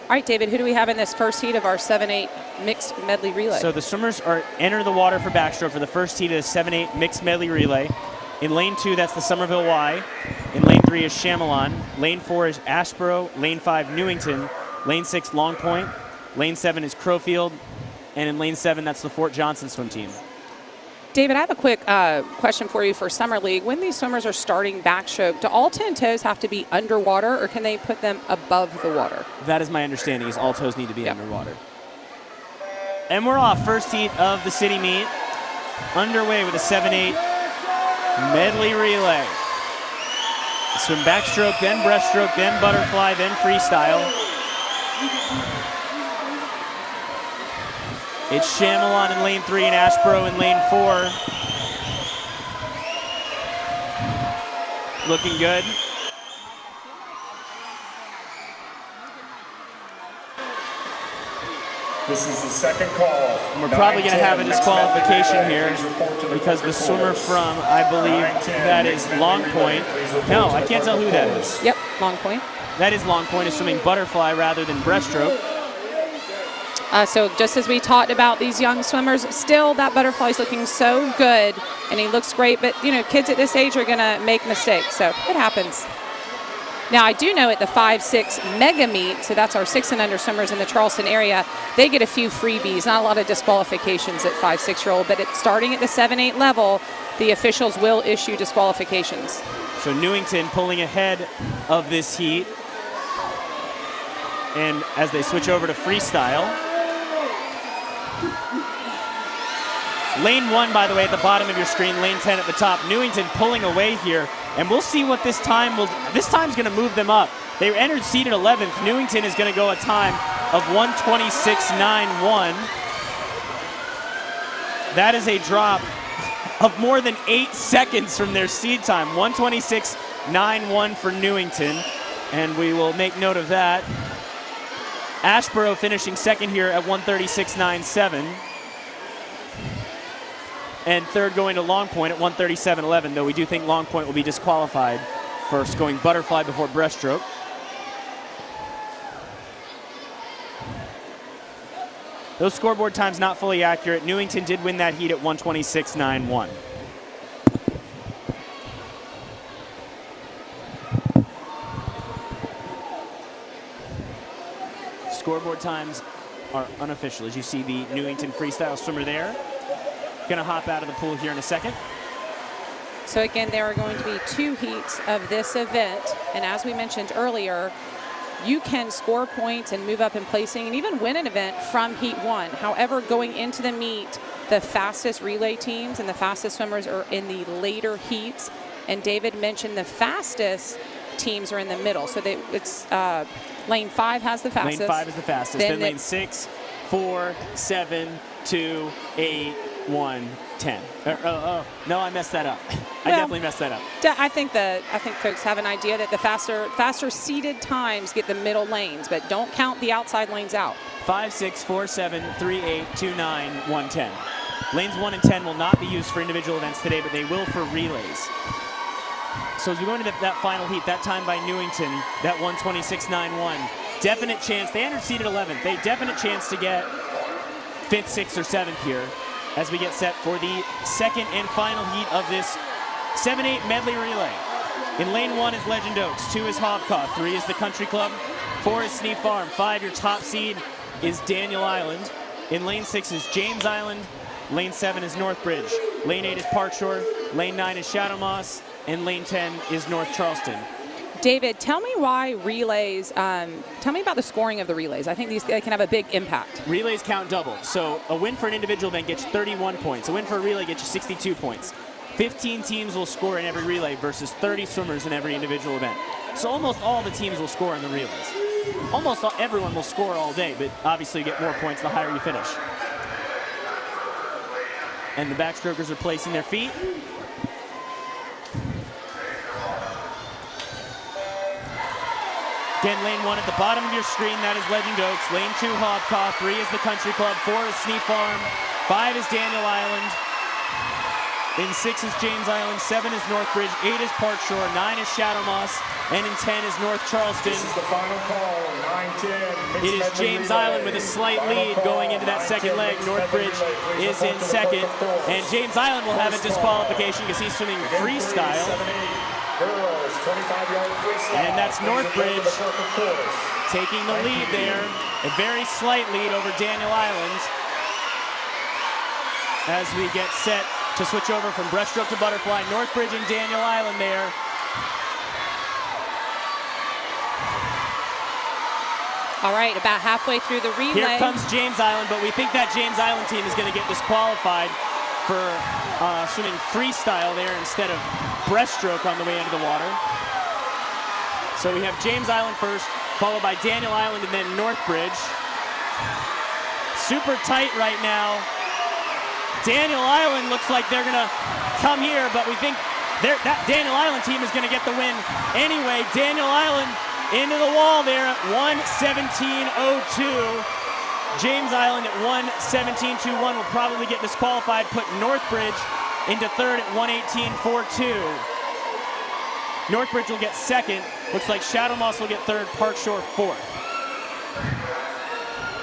All right, David, who do we have in this first heat of our 7-8 mixed medley relay? So the swimmers are enter the water for backstroke for the first heat of the 7-8 mixed medley relay. In lane 2, that's the Somerville Y. In lane 3 is Chamelon. Lane 4 is Ashboro. Lane 5, Newington. Lane 6, Long Point. Lane 7 is Crowfield. And in lane 7, that's the Fort Johnson swim team. David, I have a quick question for you for Summer League. When these swimmers are starting backstroke, do all 10 toes have to be underwater, or can they put them above the water? That is my understanding, is all toes need to be underwater. And we're off. First heat of the city meet. Underway with a 7-8 medley relay. Swim backstroke, then breaststroke, then butterfly, then freestyle. It's Chamelon in lane 3 and Ashboro in lane 4. Looking good. This is the second call. And we're probably going to have a disqualification here because the swimmer from, I believe, that is Long Point. No, I can't tell who that is. Yep, Long Point. That is Long Point, is swimming butterfly rather than breaststroke. So just as we talked about these young swimmers, still that butterfly's looking so good, and he looks great. But, you know, kids at this age are going to make mistakes, so it happens. Now, I do know at the 5-6 mega meet, so that's our 6 and under swimmers in the Charleston area, they get a few freebies, not a lot of disqualifications at 5-6-year-old, but starting at the 7-8 level, the officials will issue disqualifications. So Newington pulling ahead of this heat. And as they switch over to freestyle. Lane 1, by the way, at the bottom of your screen, lane 10 at the top. Newington pulling away here, and we'll see what this time will. This time's going to move them up. They entered seated 11th. Newington is going to go a time of 1:26.91. That is a drop of more than 8 seconds from their seed time. 1:26.91 for Newington, and we will make note of that. Ashboro finishing second here at 1:36.97. And third going to Long Point at 1:37.11, though we do think Long Point will be disqualified for going butterfly before breaststroke. Those scoreboard times not fully accurate. Newington did win that heat at 1:26.91. Scoreboard times are unofficial, as you see the Newington freestyle swimmer there. Going to hop out of the pool here in a second. So again, there are going to be 2 heats of this event, and as we mentioned earlier, you can score points and move up in placing and even win an event from heat 1. However, going into the meet, the fastest relay teams and the fastest swimmers are in the later heats, and David mentioned the fastest teams are in the middle. So it's lane 5 has the fastest. Lane 5 is the fastest. Then lane 6, 4, 7, 2, 8, 1, 10. No, I messed that up. I definitely messed that up. I think folks have an idea that the faster seeded times get the middle lanes, but don't count the outside lanes out. 5, 6, 4, 7, 3, 8, 2, 9, 1, 10. Lanes 1 and 10 will not be used for individual events today, but they will for relays. So as we go into that final heat, that time by Newington, that 1:26.91, definite chance. They entered seated 11th. They definite chance to get 5th, 6th, or 7th here as we get set for the second and final heat of this 7-8 medley relay. In lane 1 is Legend Oaks, 2 is Hobcaw, 3 is the Country Club, 4 is Sneef Farm, 5, your top seed is Daniel Island. In lane 6 is James Island, lane 7 is Northbridge, lane 8 is Park Shore, lane 9 is Shadow Moss, and lane 10 is North Charleston. David, tell me why relays, tell me about the scoring of the relays. I think they can have a big impact. Relays count double. So a win for an individual event gets you 31 points. A win for a relay gets you 62 points. 15 teams will score in every relay versus 30 swimmers in every individual event. So almost all the teams will score in the relays. Almost everyone will score all day, but obviously you get more points the higher you finish. And the backstrokers are placing their feet. Again, lane 1 at the bottom of your screen, that is Legend Oaks. Lane 2, Hobcaw. 3 is the Country Club. 4 is Sneef Farm. 5 is Daniel Island. In 6 is James Island. 7 is Northbridge. 8 is Park Shore. 9 is Shadow Moss. And in 10 is North Charleston. This is the final call, 9-10. It is James Island with a slight lead going into that second leg. Northbridge is in second, and James Island will have a disqualification because he's swimming freestyle. And that's Northbridge taking the lead there. A very slight lead over Daniel Island as we get set to switch over from breaststroke to butterfly. Northbridge and Daniel Island there. All right, about halfway through the relay. Here comes James Island, but we think that James Island team is going to get disqualified for swimming freestyle there instead of breaststroke on the way into the water. So we have James Island first, followed by Daniel Island and then Northbridge. Super tight right now. Daniel Island looks like they're going to come here, but we think that Daniel Island team is going to get the win anyway. Daniel Island into the wall there at 1:17.02. James Island at 1:17.21 will probably get disqualified, put Northbridge into third at 1:18.42. Northbridge will get second. Looks like Shadow Moss will get third, Park Shore fourth.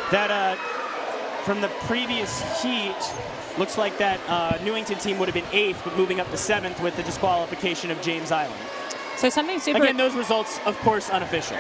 That from the previous heat, looks like that Newington team would have been eighth, but moving up to seventh with the disqualification of James Island. So something super... Again, those results, of course, unofficial.